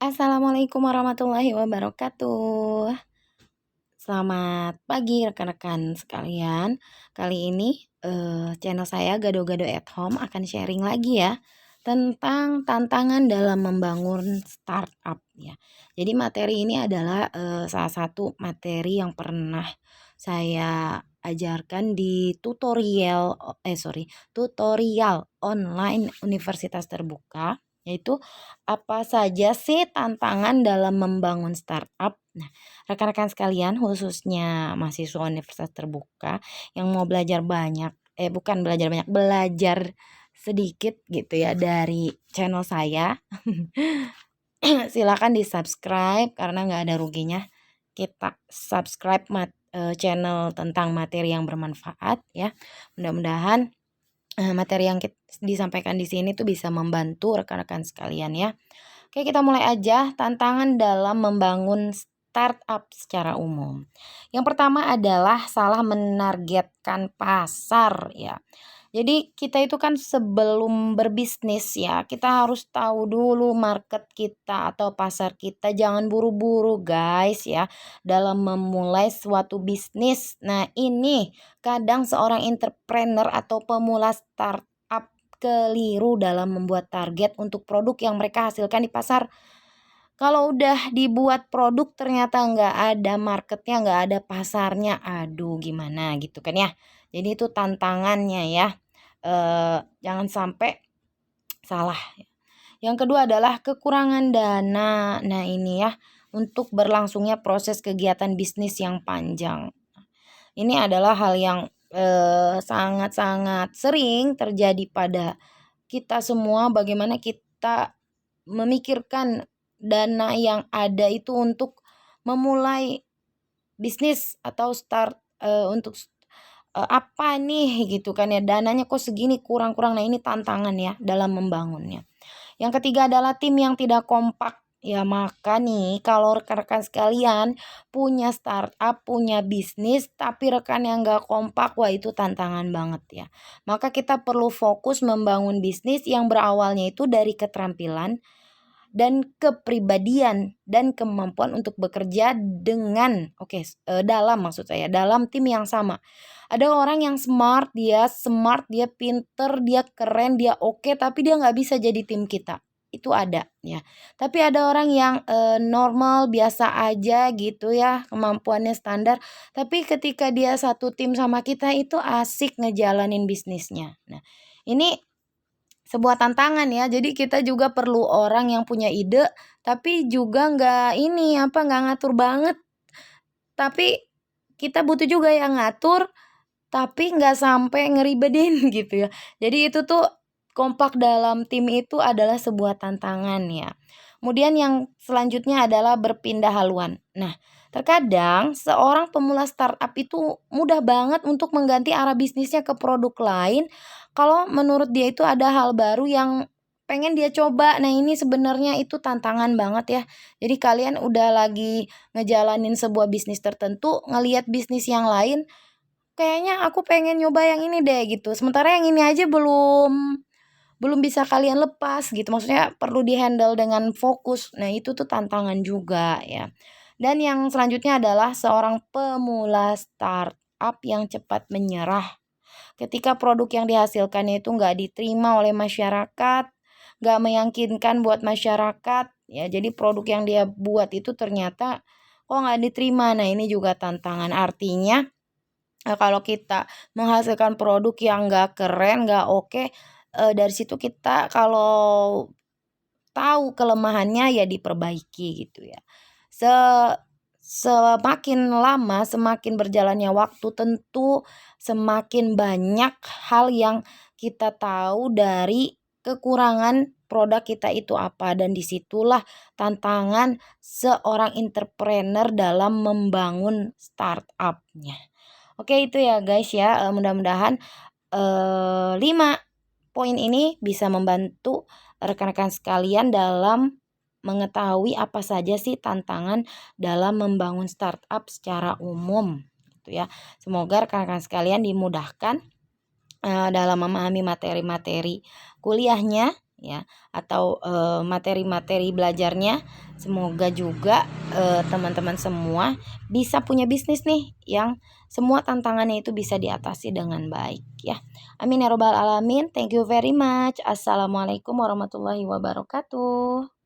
Assalamualaikum warahmatullahi wabarakatuh. Selamat pagi rekan-rekan sekalian. Kali ini channel saya Gado-Gado at Home akan sharing lagi ya tentang tantangan dalam membangun startup ya. Jadi materi ini adalah salah satu materi yang pernah saya ajarkan di tutorial online Universitas Terbuka, yaitu apa saja sih tantangan dalam membangun startup. Nah, rekan-rekan sekalian khususnya mahasiswa Universitas Terbuka yang mau belajar banyak, bukan belajar banyak, belajar sedikit gitu ya dari channel saya. Silakan di-subscribe karena nggak ada ruginya. Kita subscribe channel tentang materi yang bermanfaat ya. Mudah-mudahan materi yang disampaikan di sini tuh bisa membantu rekan-rekan sekalian ya. Oke, kita mulai aja tantangan dalam membangun startup secara umum. Yang pertama adalah salah menargetkan pasar ya. Jadi kita itu kan sebelum berbisnis ya, kita harus tahu dulu market kita atau pasar kita. Jangan buru-buru guys ya dalam memulai suatu bisnis. Nah, ini kadang seorang entrepreneur atau pemula startup keliru dalam membuat target untuk produk yang mereka hasilkan di pasar. Kalau udah dibuat produk ternyata nggak ada marketnya, nggak ada pasarnya, aduh gimana gitu kan ya. Jadi itu tantangannya ya. Jangan sampai salah. Yang kedua adalah kekurangan dana. Nah ini ya, untuk berlangsungnya proses kegiatan bisnis yang panjang. Ini adalah hal yang sangat-sangat sering terjadi pada kita semua, bagaimana kita memikirkan dana yang ada itu untuk memulai bisnis atau start untuk apa nih gitu kan ya, dananya kok segini kurang-kurang. Nah, ini tantangan ya dalam membangunnya. Yang ketiga adalah tim yang tidak kompak. Ya maka nih kalau rekan-rekan sekalian punya startup, punya bisnis tapi rekan yang gak kompak, wah itu tantangan banget ya. Maka kita perlu fokus membangun bisnis yang berawalnya itu dari keterampilan dan kepribadian dan kemampuan untuk bekerja dengan dalam maksud saya dalam tim yang sama. Ada orang yang smart, dia pinter, dia keren, dia oke, tapi dia nggak bisa jadi tim kita. Itu ada ya. Tapi ada orang yang normal, biasa aja gitu ya, kemampuannya standar. Tapi ketika dia satu tim sama kita itu asik ngejalanin bisnisnya. Nah, ini sebuah tantangan ya. Jadi kita juga perlu orang yang punya ide tapi juga nggak ngatur banget. Tapi kita butuh juga yang ngatur tapi nggak sampai ngeribetin gitu ya. Jadi itu tuh kompak dalam tim itu adalah sebuah tantangan ya. Kemudian yang selanjutnya adalah berpindah haluan. Nah, terkadang seorang pemula startup itu mudah banget untuk mengganti arah bisnisnya ke produk lain kalau menurut dia itu ada hal baru yang pengen dia coba. Nah, ini sebenarnya itu tantangan banget ya. Jadi kalian udah lagi ngejalanin sebuah bisnis tertentu, ngelihat bisnis yang lain, kayaknya aku pengen nyoba yang ini deh gitu. Sementara yang ini aja belum bisa kalian lepas gitu. Maksudnya perlu di-handle dengan fokus. Nah, itu tuh tantangan juga ya. Dan yang selanjutnya adalah seorang pemula startup yang cepat menyerah. Ketika produk yang dihasilkannya itu nggak diterima oleh masyarakat, nggak meyakinkan buat masyarakat, ya jadi produk yang dia buat itu ternyata kok nggak diterima. Nah, ini juga tantangan. Artinya kalau kita menghasilkan produk yang nggak keren, nggak oke, dari situ kita kalau tahu kelemahannya ya diperbaiki gitu ya. Se Semakin lama, semakin berjalannya waktu, tentu semakin banyak hal yang kita tahu dari kekurangan produk kita itu apa, dan disitulah tantangan seorang entrepreneur dalam membangun startupnya. Oke itu ya guys ya, mudah-mudahan 5 poin ini bisa membantu rekan-rekan sekalian dalam mengetahui apa saja sih tantangan dalam membangun startup secara umum gitu ya. Semoga rekan-rekan sekalian dimudahkan dalam memahami materi-materi kuliahnya ya, atau materi-materi belajarnya. Semoga juga teman-teman semua bisa punya bisnis nih yang semua tantangannya itu bisa diatasi dengan baik ya. Amin ya robbal alamin. Thank you very much. Assalamualaikum warahmatullahi wabarakatuh.